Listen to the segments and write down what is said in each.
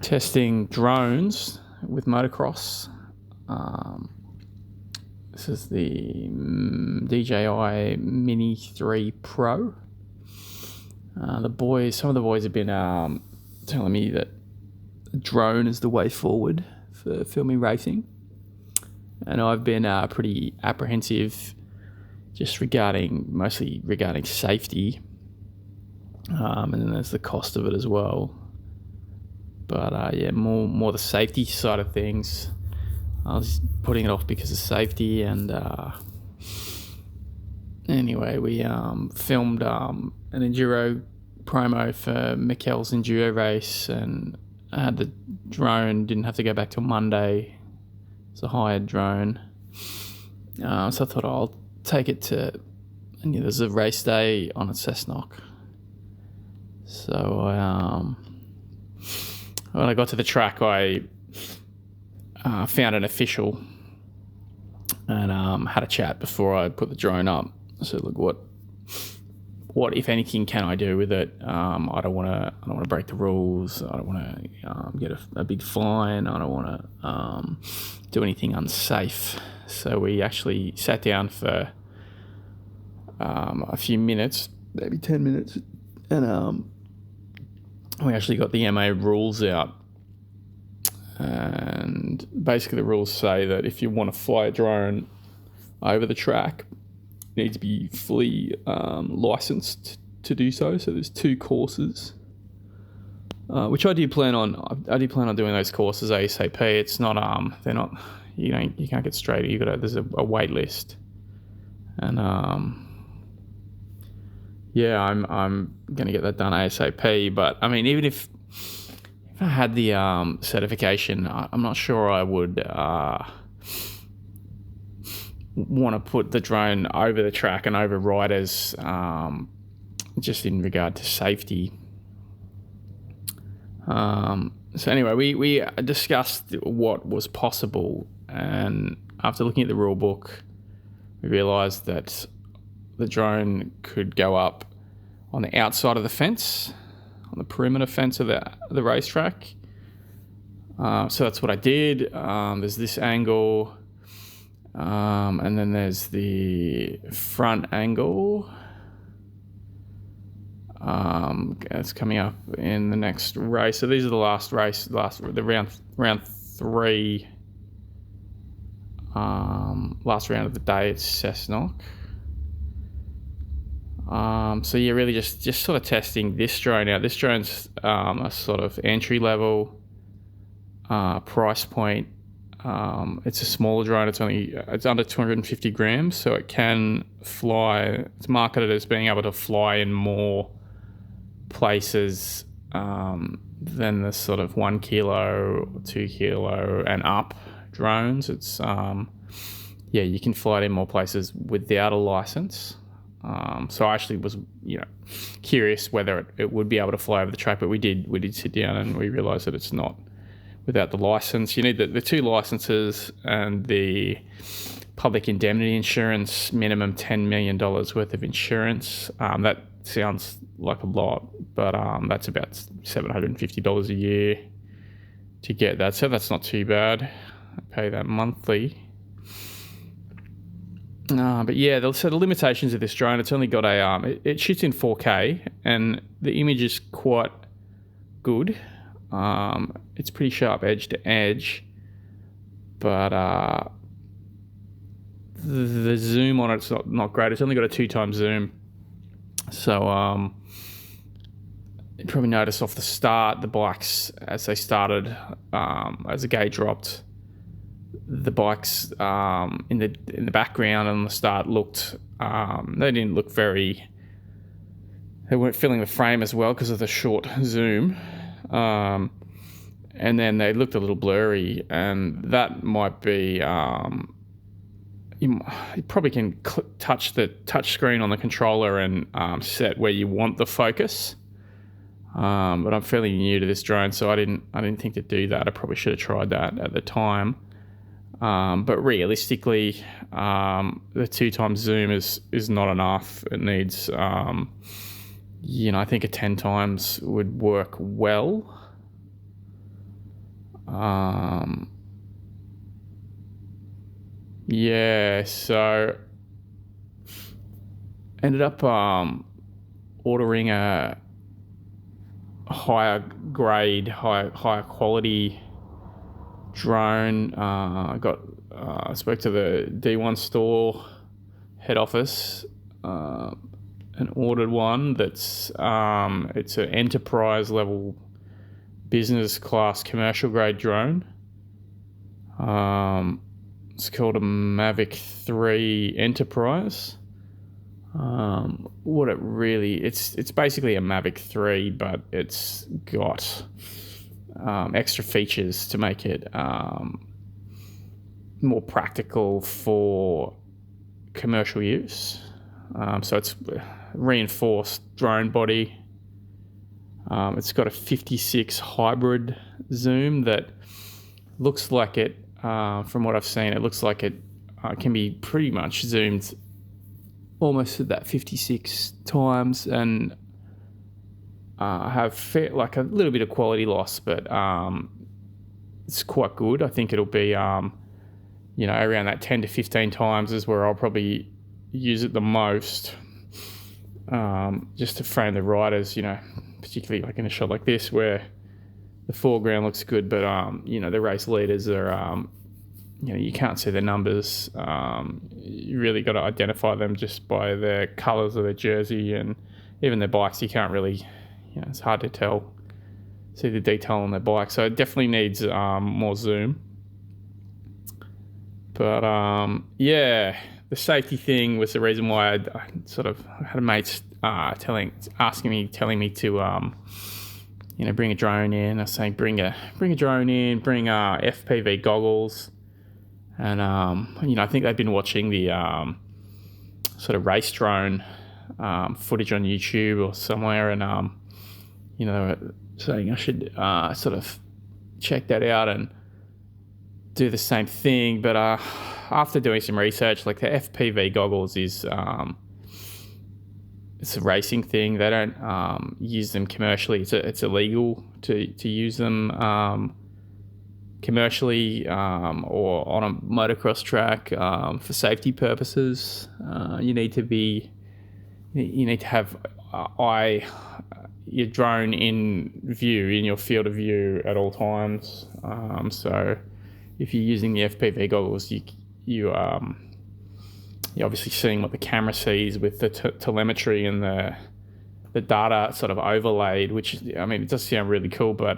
testing drones with motocross. This is the DJI Mini 3 Pro. Some of the boys have been telling me that a drone is the way forward for filming racing, and I've been pretty apprehensive, just mostly regarding safety, and then there's the cost of it as well. But more the safety side of things. I was putting it off because of safety, and anyway, we filmed an enduro promo for Mikel's enduro race, and I had the drone, didn't have to go back till Monday. It's a hired drone. So I thought I'll take it to, and there's a race day on at Cessnock. So when I got to the track, I found an official and had a chat before I put the drone up. I said, "Look, what if anything can I do with it? I don't want to break the rules. I don't want to get a big fine. I don't want to do anything unsafe." So we actually sat down for a few minutes, maybe 10 minutes, and we actually got the MA rules out. And basically the rules say that if you want to fly a drone over the track, you need to be fully licensed to do so. So there's 2 courses, which I do plan on doing those courses ASAP. It's not they're not, you can't get straight. There's a wait list, and I'm gonna get that done ASAP. But I mean, even if I had the certification, I'm not sure I would want to put the drone over the track and over riders, just in regard to safety. So anyway, we discussed what was possible, and after looking at the rule book, we realised that the drone could go up on the outside of the fence, on the perimeter fence of the racetrack. So that's what I did. There's this angle, and then there's the front angle. It's coming up in the next race. So these are the last round 3, last round of the day. It's Cessnock. So really just sort of testing this drone out. This drone's a sort of entry level price point. It's a smaller drone. It's under 250 grams, so it can fly. It's marketed as being able to fly in more places than the sort of 1 kilo, 2 kilo and up drones. It's you can fly it in more places without a license. So I actually was, curious whether it would be able to fly over the track, but we did sit down and we realised that it's not without the license. You need the 2 licenses and the public indemnity insurance, minimum $10 million worth of insurance. That sounds like a lot, but that's about $750 a year to get that. So that's not too bad. I pay that monthly. But yeah, so the limitations of this drone, it's only got it shoots in 4K, and the image is quite good. It's pretty sharp edge to edge, but the zoom on it's not great. It's only got a 2x zoom. So you probably noticed off the start, the bikes, as they started, as the gate dropped, the bikes in the background on the start looked, they didn't look they weren't filling the frame as well because of the short zoom, and then they looked a little blurry, and that might be, you probably can touch the touch screen on the controller and set where you want the focus, but I'm fairly new to this drone, so I didn't think to do that. I probably should have tried that at the time. But realistically, the 2x zoom is not enough. It needs, I think a 10 times would work well. Yeah, so ended up ordering a higher grade, higher quality drone. I spoke to the D1 store head office and ordered one that's it's an enterprise level business class commercial grade drone. It's called a Mavic 3 Enterprise. It's basically a Mavic 3, but it's got extra features to make it more practical for commercial use. So it's reinforced drone body. It's got a 56 hybrid zoom that looks like it, from what I've seen, it looks like it can be pretty much zoomed almost at that 56 times and have like a little bit of quality loss, but it's quite good. I think it'll be, around that 10 to 15 times is where I'll probably use it the most, just to frame the riders, particularly like in a shot like this where the foreground looks good, but the race leaders are, you can't see their numbers. You really got to identify them just by the colours of their jersey, and even their bikes. You can't really, it's hard to see the detail on their bike. So it definitely needs more zoom. But the safety thing was the reason why I sort of had a mate telling me to bring a drone in. I was saying bring a drone in, bring FPV goggles, and I think they've been watching the sort of race drone footage on YouTube or somewhere, and they were saying I should sort of check that out and do the same thing. But after doing some research, like the FPV goggles is it's a racing thing. They don't use them commercially. It's illegal to use them commercially or on a motocross track for safety purposes. You need to have your drone in view, in your field of view at all times. So if you're using the FPV goggles, you're obviously seeing what the camera sees with the telemetry and the data sort of overlaid, which, it does sound really cool, but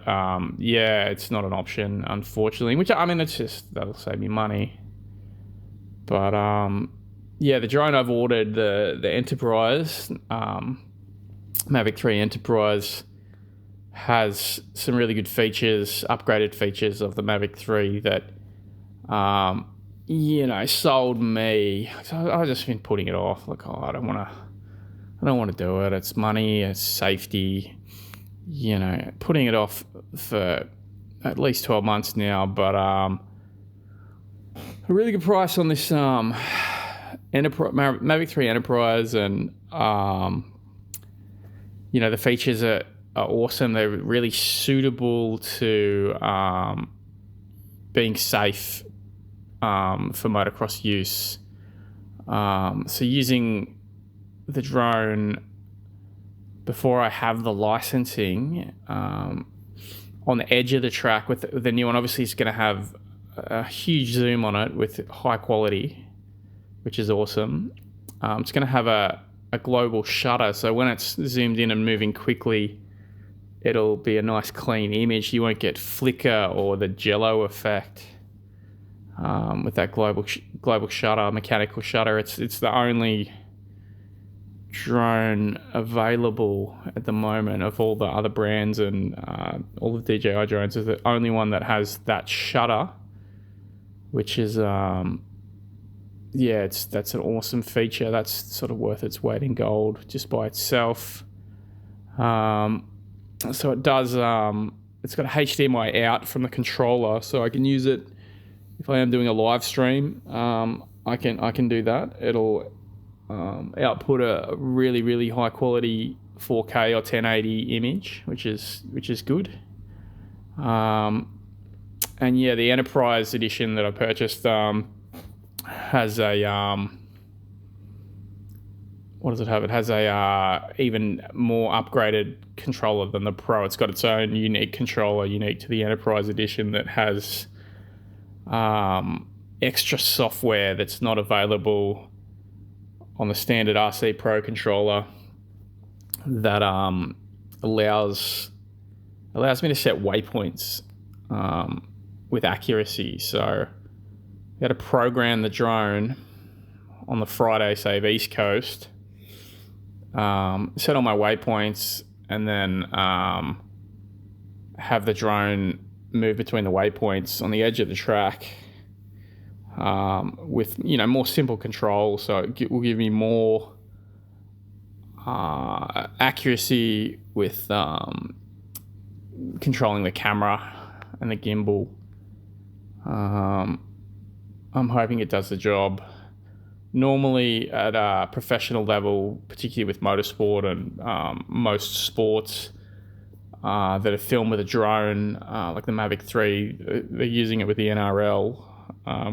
it's not an option, unfortunately, which, it's just, that'll save me money. But the drone I've ordered, the Enterprise, Mavic 3 Enterprise, has some really good features, upgraded features of the Mavic 3 that, sold me. So I've just been putting it off. Like, I don't want to do it. It's money, it's safety, putting it off for at least 12 months now. But a really good price on this Mavic 3 Enterprise, and the features are awesome. They're really suitable to being safe for motocross use. So using the drone before I have the licensing on the edge of the track with the new one, obviously it's going to have a huge zoom on it with high quality, which is awesome. It's going to have a global shutter, so when it's zoomed in and moving quickly, it'll be a nice clean image. You won't get flicker or the jello effect with that global shutter, mechanical shutter. It's the only drone available at the moment of all the other brands, and all the DJI drones is the only one that has that shutter, which is that's an awesome feature. That's sort of worth its weight in gold just by itself. So it does, it's got a HDMI out from the controller, so I can use it if I am doing a live stream. I can do that. It'll output a really, really high quality 4K or 1080 image, which is good. And yeah, the Enterprise edition that I purchased has a what does it have? It has a even more upgraded controller than the Pro. It's got its own unique controller, unique to the Enterprise edition, that has extra software that's not available on the standard RC Pro controller, that allows me to set waypoints with accuracy. So you got to program the drone on the Friday, say, East Coast, set all my waypoints, and then have the drone move between the waypoints on the edge of the track with, more simple controls. So it will give me more accuracy with controlling the camera and the gimbal. I'm hoping it does the job. Normally at a professional level, particularly with motorsport and most sports that are filmed with a drone, like the Mavic 3, they're using it with the NRL,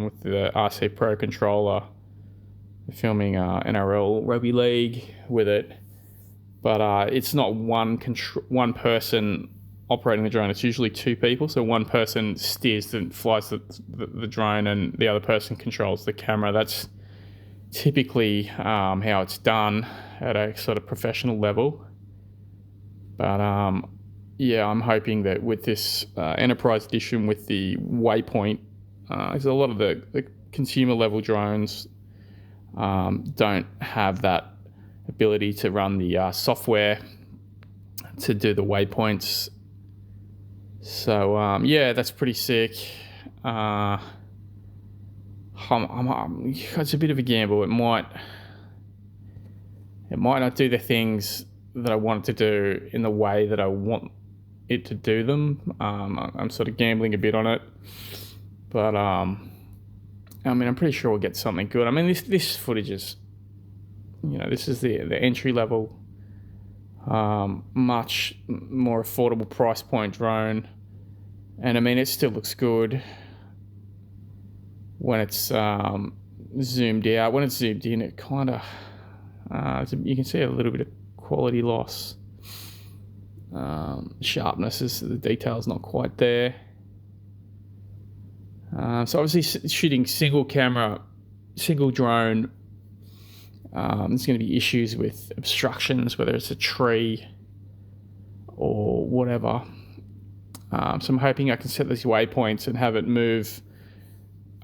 with the RC Pro controller. They're filming NRL Rugby League with it. But it's not one person operating the drone. It's usually two people. So one person steers and flies the drone, and the other person controls the camera. That's typically how it's done at a sort of professional level. But yeah, I'm hoping that with this Enterprise edition with the waypoint, because a lot of the consumer level drones don't have that ability to run the software to do the waypoints. So yeah, that's pretty sick. It's a bit of a gamble. It might not do the things that I want it to do in the way that I want it to do them. I'm sort of gambling a bit on it, but I'm pretty sure we'll get something good. This footage is, this is the entry level, much more affordable price point drone, and it still looks good when it's zoomed out. When it's zoomed in, it kind of you can see a little bit of quality loss. Sharpness is, the detail's not quite there. So obviously shooting single camera, single drone, there's going to be issues with obstructions, whether it's a tree or whatever. So I'm hoping I can set these waypoints and have it move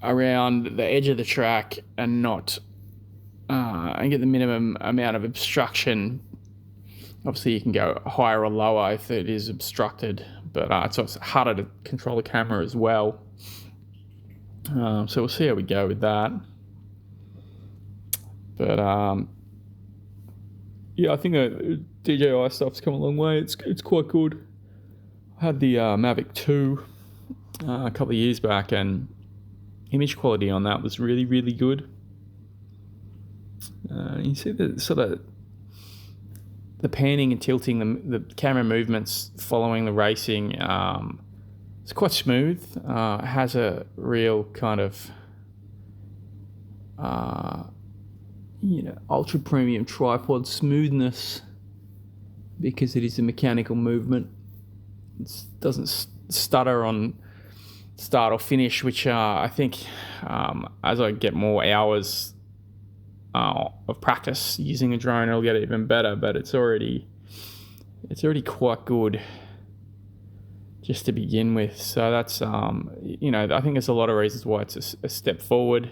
around the edge of the track and not and get the minimum amount of obstruction. Obviously you can go higher or lower if it is obstructed, but it's also harder to control the camera as well. So we'll see how we go with that. But yeah, I think the DJI stuff's come a long way. It's quite good. I had the Mavic 2 a couple of years back, and image quality on that was really, really good. You see the sort of the panning and tilting, the camera movements following the racing. It's quite smooth. It has a real kind of ultra premium tripod smoothness because it is a mechanical movement. It doesn't stutter on start or finish, which I think as I get more hours of practice using a drone, it'll get even better. But it's already quite good just to begin with. So that's I think there's a lot of reasons why it's a step forward.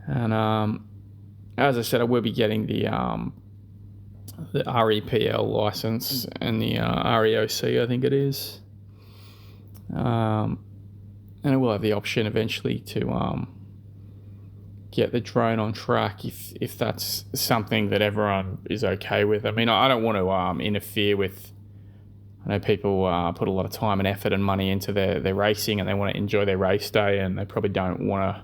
And as I said, I will be getting the REPL license and the REOC, I think it is. And I will have the option eventually to get the drone on track if that's something that everyone is okay with. I don't want to interfere with. I know people put a lot of time and effort and money into their racing, and they want to enjoy their race day, and they probably don't want to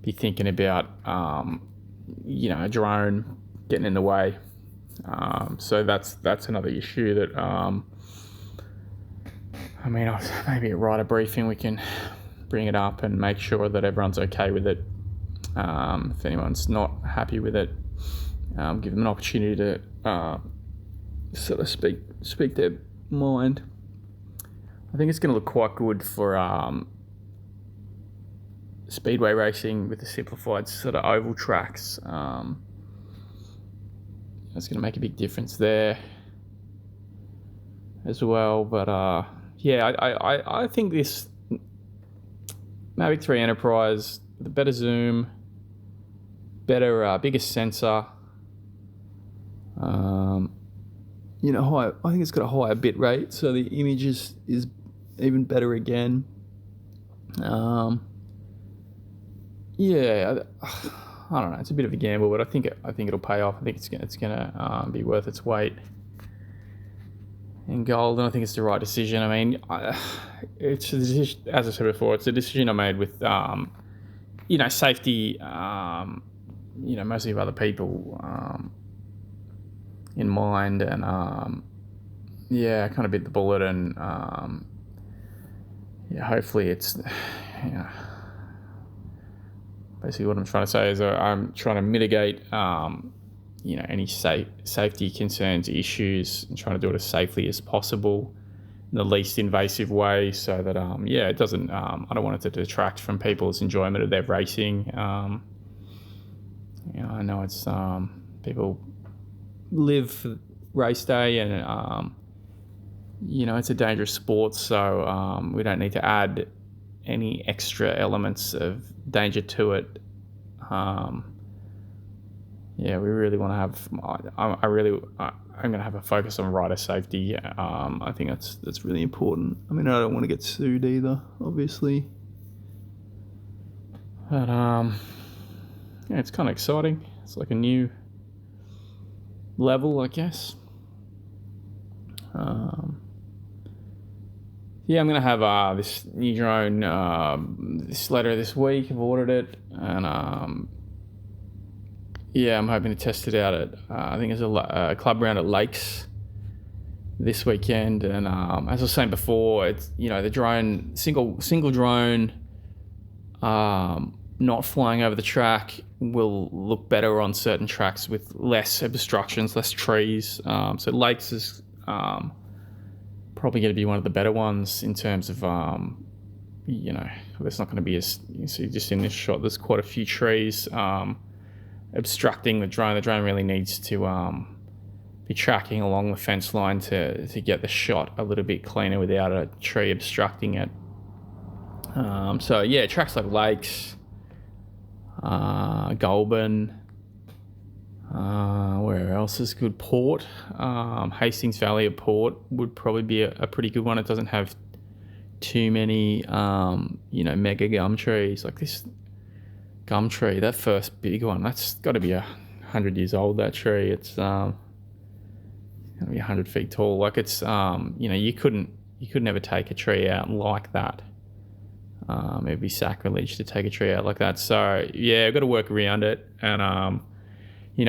be thinking about a drone getting in the way. So that's another issue that I mean, maybe at a briefing we can bring it up and make sure that everyone's okay with it. If anyone's not happy with it, give them an opportunity to sort of speak their mind. I think it's going to look quite good for speedway racing with the simplified sort of oval tracks. It's going to make a big difference there as well. But I think this Mavic 3 Enterprise, the better zoom, bigger sensor, high. I think it's got a higher bit rate, so the image is even better again. I don't know. It's a bit of a gamble, but I think it'll pay off. I think it's gonna be worth its weight in gold, and I think it's the right decision. I mean, it's a decision, as I said before, it's a decision I made with safety. Mostly of other people in mind, and I kind of bit the bullet, and hopefully it's basically what I'm trying to say is I'm trying to mitigate any safety concerns, issues, and trying to do it as safely as possible in the least invasive way, so that it doesn't I don't want it to detract from people's enjoyment of their racing. I know it's people live for race day, and it's a dangerous sport, so we don't need to add any extra elements of danger to it. We really want to have. I'm going to have a focus on rider safety. I think that's really important. I mean, I don't want to get sued either, obviously. But it's kind of exciting. It's like a new level, I guess. I'm going to have this new drone this later this week. I've ordered it, and I'm hoping to test it out at I think it's a club round at Lakes this weekend. And as I was saying before, it's the drone, single drone, not flying over the track will look better on certain tracks with less obstructions, less trees. So Lakes is probably going to be one of the better ones in terms of, there's not going to be you see just in this shot, there's quite a few trees obstructing the drone. The drone really needs to be tracking along the fence line to get the shot a little bit cleaner without a tree obstructing it. Tracks like Lakes, Goulburn, where else is good? Port, Hastings Valley at Port would probably be a pretty good one. It doesn't have too many, mega gum trees. Like this gum tree, that first big one, that's got to be 100 years old, that tree. It's going to be 100 feet tall. Like it's, you could never take a tree out like that. It would be sacrilege to take a tree out like that. So, I've got to work around it. And, I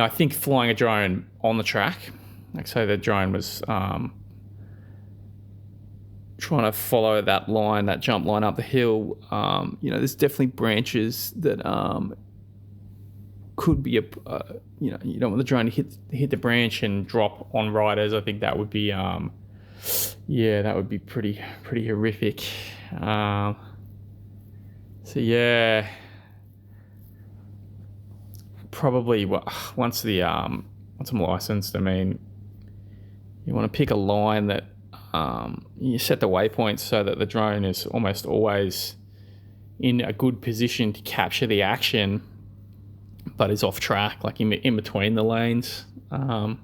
think flying a drone on the track, like say the drone was trying to follow that line, that jump line up the hill, there's definitely branches that could be you don't want the drone to hit the branch and drop on riders. I think that would be that would be pretty horrific. Probably once I'm licensed, I mean, you want to pick a line that you set the waypoints so that the drone is almost always in a good position to capture the action, but is off track, like in between the lanes. I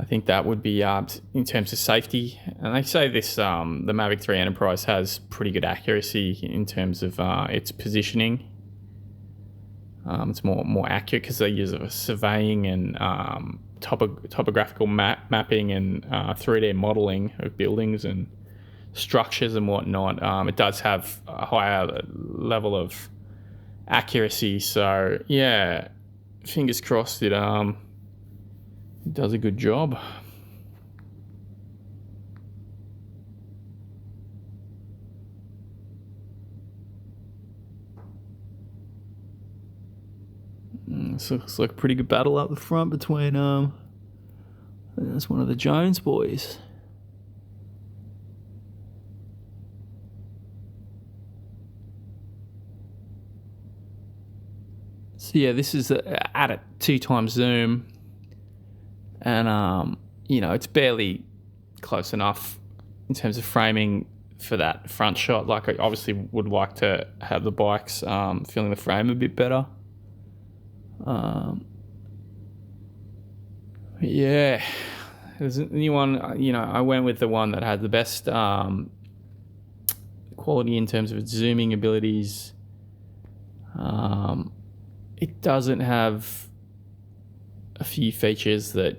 think that would be in terms of safety. And they say this the Mavic 3 Enterprise has pretty good accuracy in terms of its positioning. It's more accurate because they use surveying and topographical mapping and 3D modelling of buildings and structures and whatnot. It does have a higher level of accuracy. So fingers crossed it does a good job. This looks like a pretty good battle up the front between that's one of the Jones boys. So yeah, this is at a 2x zoom, and it's barely close enough in terms of framing for that front shot. Like, I obviously would like to have the bikes filling the frame a bit better. Yeah, there's a new one. I went with the one that had the best quality in terms of its zooming abilities. It doesn't have a few features that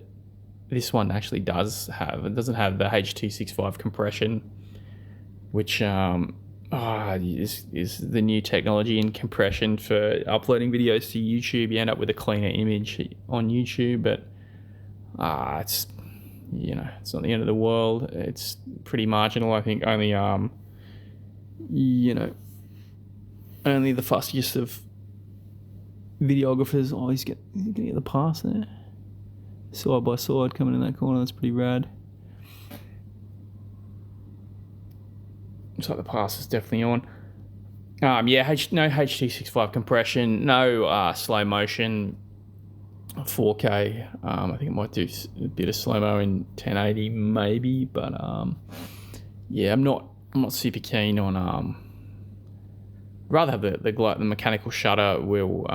this one actually does have. It doesn't have the H.265 compression, which is the new technology in compression for uploading videos to YouTube. You end up with a cleaner image on YouTube, but it's not the end of the world. It's pretty marginal. I think only only the fussiest of videographers. Oh, he's getting the pass there. Side by side coming in that corner. That's pretty rad. Looks like the pass is definitely on. No H.265 compression, no slow motion, 4K. I think it might do a bit of slow-mo in 1080 maybe, but yeah, I'm not super keen on rather have the mechanical shutter will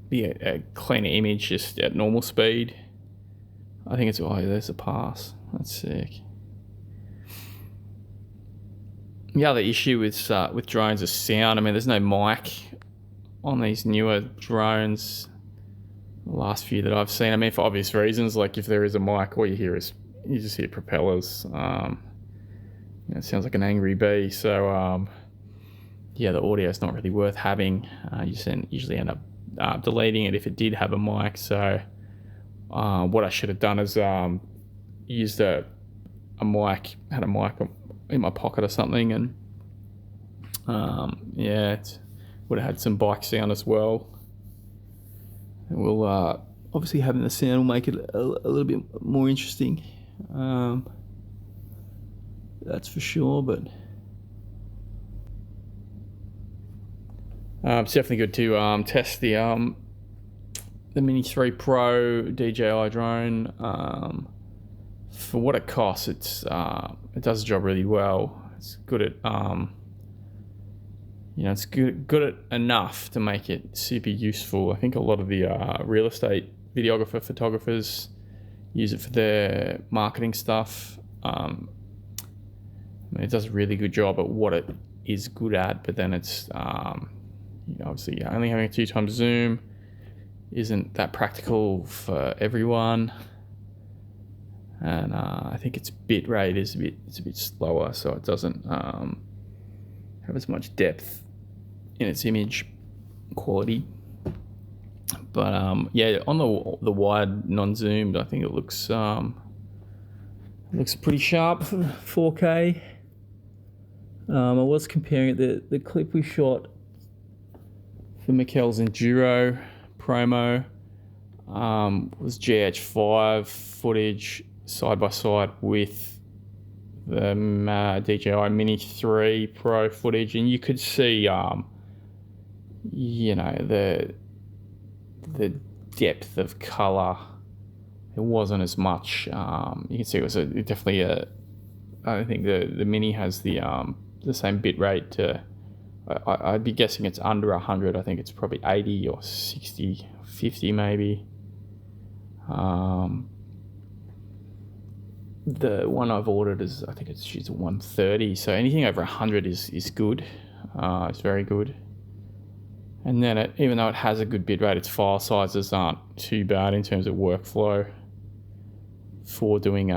be a cleaner image just at normal speed. I think there's a pass. That's sick. The other issue with drones is sound. I mean, there's no mic on these newer drones. The last few that I've seen, I mean, for obvious reasons, like if there is a mic, all you just hear propellers. It sounds like an angry bee. So yeah, the audio is not really worth having. You usually end up deleting it if it did have a mic. So what I should have done is used had a mic in my pocket or something, and it would have had some bike sound as well. And we'll obviously having the sound will make it a little bit more interesting. That's for sure, but it's definitely good to test the Mini 3 Pro DJI drone. For what it costs, it does the job really well. It's good at it's good at enough to make it super useful. I think a lot of the real estate photographers use it for their marketing stuff. It does a really good job at what it is good at, but then it's obviously only having a 2x zoom isn't that practical for everyone. And I think its bit rate is a bit slower, so it doesn't have as much depth in its image quality. But on the wide non-zoomed, I think it looks pretty sharp for 4K. I was comparing it, the clip we shot for Mikkel's Enduro promo was GH5 footage side by side with the DJI Mini 3 Pro footage, and you could see the depth of color. It wasn't as much. You can see it was definitely I don't think the Mini has the same bit rate to. I'd be guessing it's under 100. I think it's probably 80 or 60, 50 maybe. The one I've ordered is, I think she's a 130. So anything over 100 is good. It's very good. And then even though it has a good bit rate, its file sizes aren't too bad in terms of workflow for doing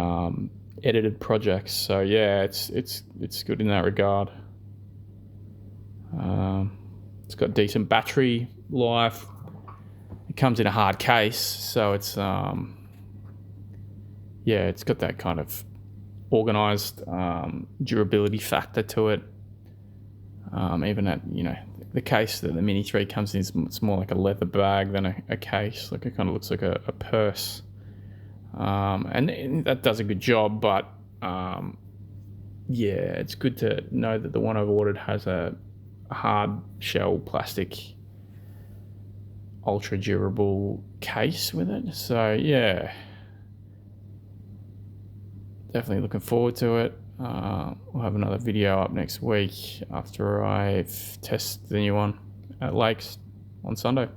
edited projects. So yeah, it's good in that regard. It's got decent battery life. It comes in a hard case, so it's it's got that kind of organized durability factor to it. Even at the the case that the Mini 3 comes in, it's more like a leather bag than a case. Like it kind of looks like a purse. And that does a good job, but yeah, it's good to know that the one I've ordered has a hard shell plastic, ultra durable case with it. So yeah, definitely looking forward to it. We'll have another video up next week after I've tested the new one at Lakes on Sunday.